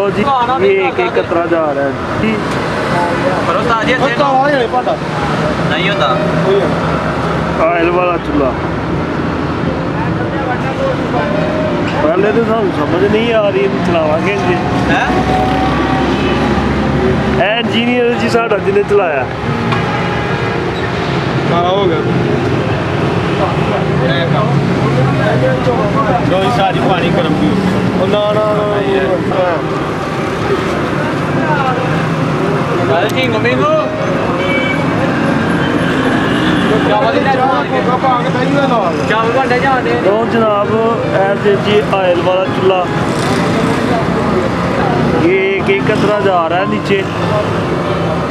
जी ये एक कतरा जा रहा है जी। नहीं होता ऑयल वाला चूल्हा पहले तो सानू समझ नहीं आ रही चलावांगे इंजीनियर जी साडा जिन्हें चलाया हो गया सारी पानी गर्म की ना तो जनाब जी ऑयल वाला चूल्हा ये एक कतरा जा रहा है नीचे,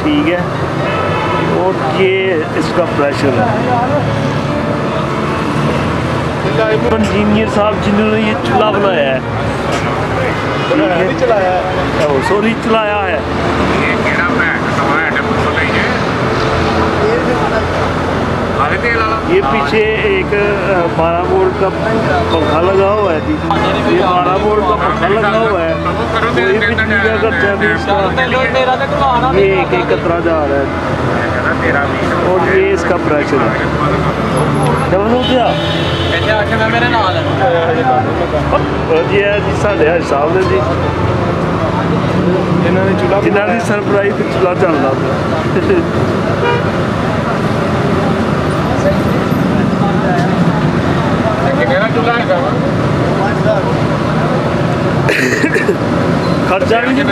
ठीक है, और ये इसका प्रेशर है। इंजीनियर साहब जिन्होंने ये चूल्हा बनाया है सॉरी चलाया है, ये पीछे एक 12 वोल्ट का पंखा लगा हुआ है जी, ये 12 वोल्ट का पंखा लगा हुआ है, कोई बिजली का खर्चा नहीं इसका। ये एक कतरा जा रहा है और ये इसका प्रेशर है। जब क्या जी है जी साढ़े हज साहब ने जी जिन्होंने सरप्राइज चूल्हा चलता खर्चा भी नहीं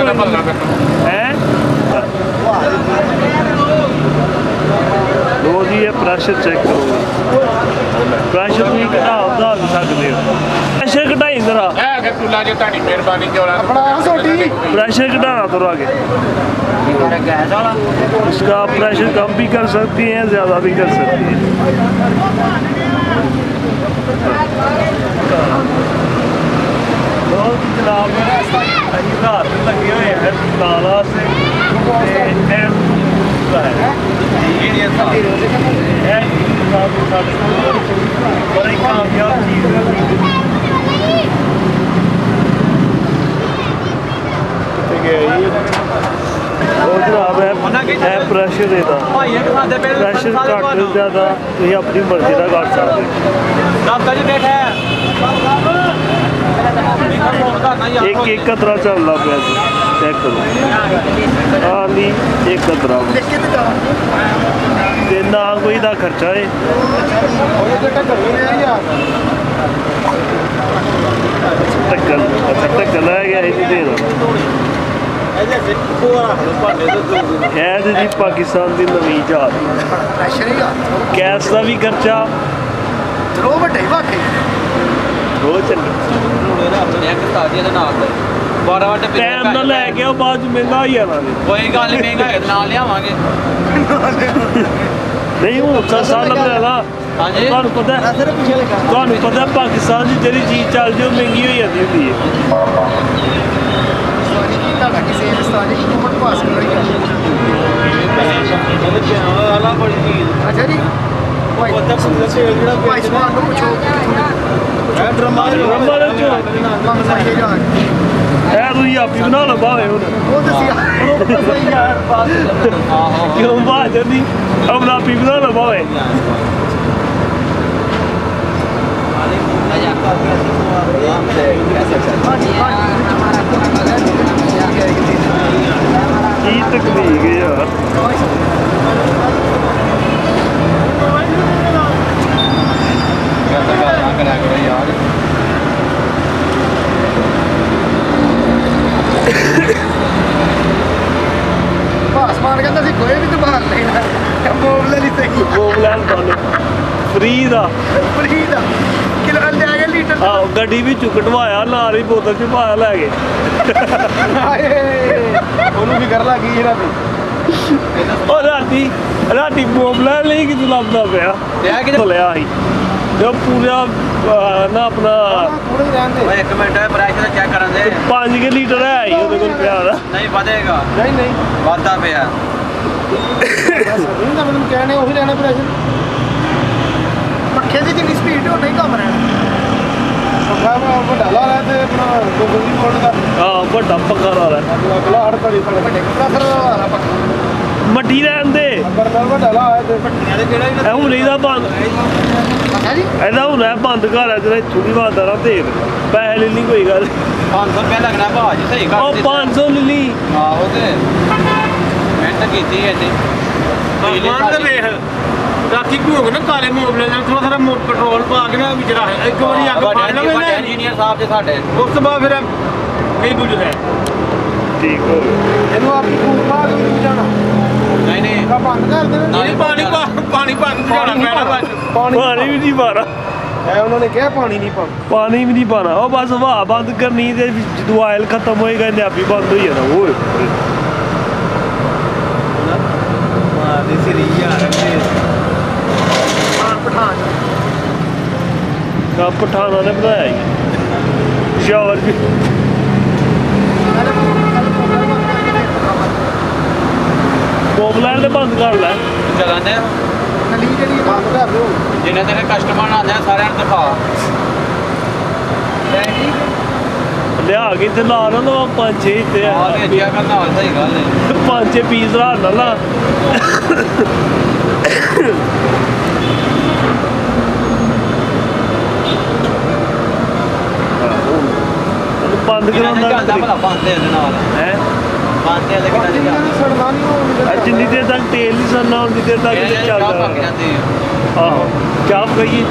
है। लो जी ये प्रेशर चेक करो, प्रेशर भी घटा सकते हो, प्रेशर घटाई जरा प्रेशर घटाना थोड़ा आगे, इसका प्रेशर कम भी कर सकती हैं ज़्यादा भी कर सकती हैं। जनाब रात लगे हुए हैं ताला से बड़ी कामयाब चीज़ जनाब है प्रेशर देता प्रेशर घट ज़्यादा तुम अपनी मर्जी का कर सकते। एक कतरा चलना पे चेक करो, हाँ नहीं एक कतरा ना कोई दा खर्चा है। ढक्कन अच्छा ढक्कन है गया ही देना है जी पाकिस्तान की नवी जहाज गैस का भी खर्चा टाइम ना लैके बाद महंगा ही आना कोई गल महंगा ना लियावांगे नहीं हूँ सस्ता लभदा तुहानू पता पाकिस्तान की जी चीज़ चल जाए महंगी हो जाती होंगी है। अच्छा जी आपी बना लो भावे क्यों भाजन दी अपना आपी बना लो भावे की तकनीक है यार। आसमान कहता सी कोई भी तो बाहर लेना मोबला नहीं सही मोबला फ्री दा किलो ले आ गया लीटर हाँ गड्डी भी कटवाया नाल ही बोतल च पाया लै गए ਉਹਨੂੰ ਵੀ ਕਰ ਲੱਗੀ ਇਹਨਾਂ ਦੀ ਉਹ ਰਾਤੀ ਮੋਬਲਾ ਲਈ ਕਿ ਲੱਭਦਾ ਪਿਆ ਇਹ ਕਿਤੇ ਲਿਆ ਸੀ ਜੋ ਪੂਰਾ ਨਾ ਆਪਣਾ ਪੂਰੇ ਰਹਿੰਦੇ ਓਏ ਇੱਕ ਮਿੰਟ ਪ੍ਰੈਸ਼ਰ ਚੈੱਕ ਕਰਨ ਦੇ 5 ਲੀਟਰ ਹੈ ਹੀ ਉਹਦੇ ਕੋਲ ਪਿਆ ਦਾ ਨਹੀਂ ਵਧੇਗਾ ਨਹੀਂ ਵਾਧਾ ਪਿਆ ਨਹੀਂ ਤਾਂ ਮੈਨੂੰ ਕਹਿਣੇ ਉਹੀ ਰਹਿਣਾ ਪ੍ਰੈਸ਼ਰ ਪੱਖੇ ਦੀ ਜਿੰਨੀ ਸਪੀਡ ਉਹ ਨਹੀਂ ਕੰਮ ਰਹਿਣਾ ਪੱਖਾ ਵੱਡਾ ਲਾ ਰਿਹਾ ਤੇ ਆਪਣਾ 220 ਵੋਲਟ ਦਾ ਹਾਂ ਵੱਡਾ ਪੱਕਾ ਲਾ ਲੈ ਅਗਲਾ 48 ਵਾਲਾ ਵੱਡੇ ਕੰਪਰੈਸਰ ਵਾਲਾ ਪੱਖਾ ਮੱਠੀ ਰਹਿਣ ਦੇ ਬਰਨਰ ਵੱਡਾ ਲਾ ਆਇਆ ਤੇ ਪੱਟੀਆਂ ਦੇ ਕਿਹੜਾ ਇਹ ਹੁਣ ਇਹਦਾ ਬੰਦ ਪੱਖਾ ਜੀ ਇਹਦਾ ਹੁਣ ਇਹ ਬੰਦ ਘਰ ਹੈ ਜਿਹੜਾ ਥੋੜੀ ਬਾਤ ਨਾ ਦੇ ਪੈਸੇ ਲੈ ਲਈ ਕੋਈ ਗੱਲ 500 ਰੁਪਏ ਲੱਗਣਾ ਭਾਜੀ ਸਹੀ ਕਰ ਉਹ 500 ਲੈ ਲਈ ਆਹੋ ਤੇ ਮਿਹਨਤ ਕੀਤੀ ਹੈ ਤੇ ਮਾਨ ਦੇ ਵੇਖ ਰਾਤੀ ਭੋਗ ਨਾ ਕਾਲੇ ਮੋਬਲੇ ਨਾਲ ਥੋੜਾ ਥੋੜਾ ਪੈਟਰੋਲ ਪਾ ਕੇ ਨਾ ਵਿੱਚ ਰੱਖ ਇੱਕ ਵਾਰੀ ਅੱਗ ਪਾ ਲਵੇ ਨਾ ਇੰਜੀਨੀਅਰ ਸਾਹਿਬ ਦੇ ਸਾਡੇ ਉਸ ਤੋਂ ਬਾਅਦ ਫਿਰ ਨਹੀਂ ਬੁਝਦਾ ਠੀਕ ਹੋ ਗਿਆ ਇਹਨੂੰ ਆਪਣੀ ਕੂਕ ਪਾ ਕੇ ਨਹੀਂ ਜਾਣਾ ਨਹੀਂ ਨਹੀਂ ਕਾ ਬੰਦ ਕਰ ਦੇਣਾ ਨਹੀਂ ਪਾਣੀ ਬੰਦ ਜਾਣਾ ਪੈਣਾ ਬਸ ਪਾਣੀ ਵੀ ਨਹੀਂ ਪਾਣਾ ਐ ਉਹਨਾਂ ਨੇ ਕਿਹਾ ਪਾਣੀ ਨਹੀਂ ਪਾਉਣਾ ਪਾਣੀ ਵੀ ਨਹੀਂ ਪਾਣਾ ਉਹ ਬਸ ਹਵਾ ਬੰਦ ਕਰਨੀ ਤੇ ਜਦੋਂ ਆਇਲ ਖਤਮ ਹੋਏਗਾ ਇਹਨੇ ਆਪੀ ਬੰਦ ਹੋ ਜਾਣਾ ਓਏ ਮਾਰਦੀ ਸਰੀ ਯਾਰ ਪਠਾਨ ਕਾ ਪਠਾਣਾ ਨੇ ਬਣਾਇਆ ਹੀ ਸ਼ਾਵਰ ਵੀ ਮੋਬਲਾਈਲ ਤੇ ਬੰਦ ਕਰ ਲੈ ਚਲਾਉਂਦੇ ਨਲੀ ਜਿਹੜੀ ਬੰਦ ਕਰ ਦਿਓ ਜਿੰਨੇ ਤੇਰੇ ਕਸਟਮਰ ਆਉਂਦੇ ਆ ਸਾਰਿਆਂ ਨੂੰ ਦਿਖਾ ਲਿਆ ਕੇ ਤੇ ਲਾ ਨਾ ਲਓ ਪੰਜ ਛੇ ਤੇ ਆ ਤੇ ਜਿਆ ਕਰਨਾ ਸਹੀ ਗੱਲ ਹੈ ਪੰਜ ਛੇ ਪੀਸ ਲਾ ਨਾ ਲਾ ਬੰਦ ਕਰਾਉਂਦਾ ਚੱਲਦਾ ਭਲਾ ਬੰਦੇ ਇਹਦੇ ਨਾਲ ਹੈ ਬੰਦੇ ਇਹਦੇ ਕਿੰਨਾ ਨਹੀਂ ਚੱਲਦਾ ਸੜਨਾ ਨਹੀਂ ਹੋਣੀ ਜਿੰਨੀ ਦੇਰ ਤੱਕ ਤੇਲ ਨਹੀਂ ਸਰਨਾ ਉਨੀ ਦੇਰ ਤੱਕ ਇਹ ਤੇ ਚਾਹ ਪੱਕ ਚੱਲਦਾ ਜਾਂਦੀ ਹੈ ਆਹੋ ਚਾਪ ਗਈ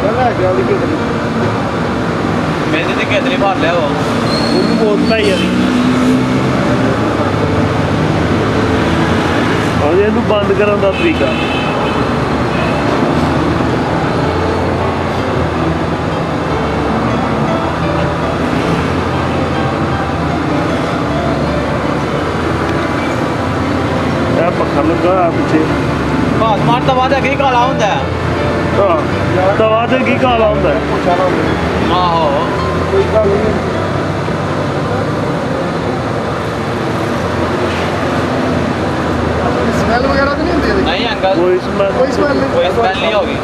ਲੈ ਗਿਆ ਉਹਦੀ ਕਿਤੇ ਮੇਰੇ ਤੇ ਕਿਤਨੀ ਭਰ ਲਿਆ ਉਹ ਉਹਨੂੰ ਬਹੁਤ ਪਾਈ ਯਾਰੀ ਔਰ ਇਹਨੂੰ ਬੰਦ ਕਰਨ ਦਾ ਤਰੀਕਾ ਇਹ ਪੱਖਾ ਲੱਗਾ ਆ ਪਿੱਛੇ ਬਾਸ ਮਾਰ ਤਾਂ ਬਾਅਦ ਅੱਗੇ ਹੀ ਕਾਲਾ ਹੁੰਦਾ ਹੈ ਹਾਂ ਤਵਾ ਤੇ ਕੀ ਕਾਲਾ ਹੁੰਦਾ ਹੈ ਪੁੱਛਾ ਨਾ ਆਹੋ ਕੋਈ ਗੱਲ ਨਹੀਂ ਸਮੈਲ ਵਗੈਰਾ ਤਾਂ ਨਹੀਂ ਹੁੰਦੀ ਇਹਦੀ ਨਹੀਂ ਅੰਕਲ ਕੋਈ ਸਮੈਲ ਕੋਈ ਸਮੈਲ ਨਹੀਂ ਕੋਈ ਸਮੈਲ ਨਹੀਂ ਹੋਗੀ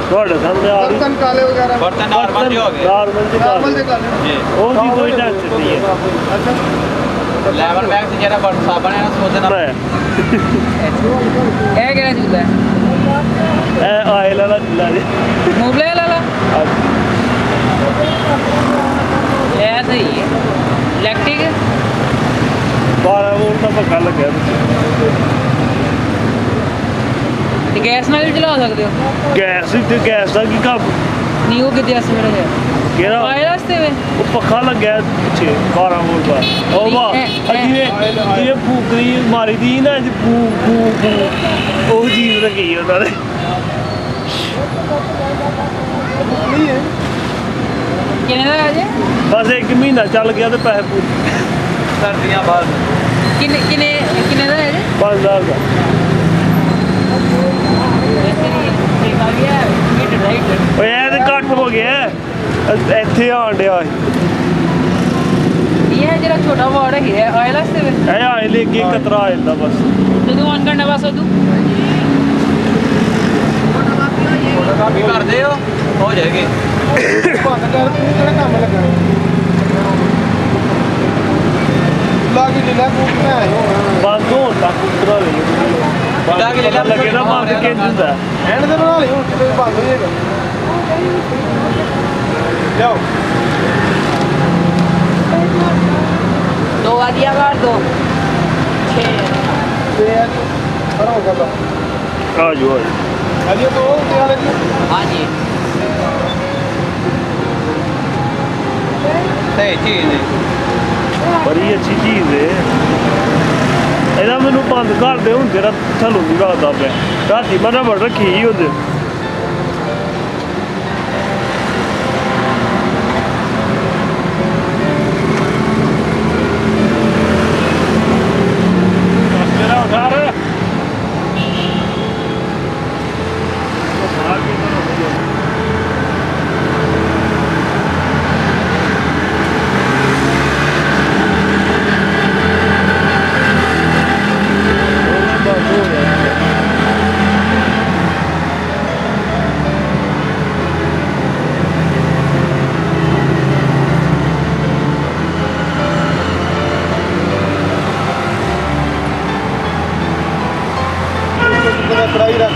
ਤੁਹਾਡੇ ਸਾਹਮਣੇ ਆ ਰਹੀ ਬਰਤਨ ਕਾਲੇ ਵਗੈਰਾ ਬਰਤਨ ਨਾਰਮਲ ਜਿਹੇ ਹੋ ਗਏ ਨਾਰਮਲ ਜਿਹੇ ਨਾਰਮਲ ਦੇ ਕਾਲੇ ਜੀ ਉਹ ਦੀ ਕੋਈ ਟੈਨਸ਼ਨ ਨਹੀਂ ਹੈ ਅੱਛਾ ਲੈਵਲ ਮੈਕਸ ਜਿਹੜਾ ਬਰਤਨ ਸਾਬਣ ਹੈ ਨਾ ਸੋਚਦੇ ਨਾਲ ਇਹ ਕਿਹੜਾ ਚੁੱਲ੍ਹਾ ਹੈ ਇਹ ਆਇਲ ਵਾਲਾ ਚੁੱਲ੍ਹਾ ਜੀ ਮੋਬਲੇ ਵਾਲਾ ਇਹ ਸਹੀ ਹੈ ਇਲੈਕਟ੍ਰਿਕ 12 ਵੋਲਟ ਦਾ ਪੱਖਾ ਲੱਗਿਆ ਤੇ ਗੈਸ ਨਾਲ ਵੀ ਚਲਾ ਸਕਦੇ ਹੋ ਗੈਸ ਤੇ ਗੈਸ ਦਾ ਕੀ ਕੰਮ ਨਹੀਂ ਉਹ ਕਿਤੇ ਅਸਰ ਹੈ ਕਿਹੜਾ ਆਏ ਰਸਤੇ ਵੇ ਉਹ ਪੱਖਾ ਲੱਗਿਆ ਪਿੱਛੇ 12 ਵੋਲਟ ਦਾ ਉਹ ਵਾਹ ਜਿਵੇਂ ਫੂਕਰੀ ਮਾਰੀ ਦੀ ਨਾ ਅੱਜ ਫੂ ਉਹ ਚੀਜ਼ ਰੱਖੀ ਉਹਨਾਂ ਨੇ ਨਹੀਂ ਹੈ ਕਿੰਨੇ ਦਾ ਹੈ ਜੀ ਬਸ 1 ਮਹੀਨਾ ਚੱਲ ਗਿਆ ਤੇ ਪੈਸੇ ਪੂਰੇ ਸਰਦੀਆਂ ਬਾਅਦ ਕਿੰਨੇ ਦਾ ਹੈ ਜੀ 5000 ਦਾ ਇਹ ਆ ਗਿਆ ਮੀਟਰ ਰਾਈਟ ਓਏ ਇਹ ਤੇ ਘੱਟ ਹੋ ਗਿਆ ਇੱਥੇ ਆਣ ਡਿਆ ਇਹ ਜਿਹੜਾ ਛੋਟਾ ਵਾਰਡ ਹੈ ਆਏ ਰਸਤੇ ਵੇ ਇਹ ਆਏ ਲੈ ਕੇ ਕਤਰਾ ਆ ਜਾਂਦਾ ਬਸ ਜਦੋਂ ਆਨ ਕਰਨਾ ਬਸ ਉਦੋਂ ਕਾਪੀ ਕਰਦੇ ਹੋ ਜਾਏਗੀ ਬੰਦ ਕਰ ਤੂੰ ਕਿਹੜਾ ਕੰਮ ਲੱਗਾ ਲਾਗੀ ਲੈ ਕੂਕ ਮੈਂ ਆਇਆ ਬੰਦ ਹੋਣ ਤੱਕ ਉਤਰਾ ਲਈ ਲਾ ਕੇ ਲੈ ਲਾ। ਲੱਗੇ ਨਾ ਬੰਦ ਕਿੰਜ ਹੁੰਦਾ ਐਂਡ ਦੇ ਬਣਾ ਲਈ ਹੁਣ ਕਿਤੇ ਬੰਦ ਹੋ ਜਾਏਗਾ ਲਿਆਓ ਦੋ ਆ ਦਿਆ ਬਾਹਰ ਦੋ 6 ਤੇ ਕਰੋ ਗੱਲ ਆ ਜੋ ਅਜੇ ਤੋਂ ਤੇ ਵਾਲੇ ਦੀ हाँ जी ਸਹੀ ਚੀਜ਼ ਹੈ ਬੜੀ ਅੱਛੀ ਚੀਜ਼ ਏ ਇਹਦਾ ਮੈਨੂੰ ਬੰਦ ਕਰ ਦੇ ਹੁਣ ਜਿਹੜਾ ਥੱਲੋਂ ਦੀ ਲੱਗਦਾ ਪਿਆ ਰਾਤੀ ਮੈਂ ਨਾ ਬੜ ਰੱਖੀ ਹੀ ਹੁੰਦੇ ਤੇਰਾ ਉਠਾਰ ਕੜਾਈ ਰੱਖ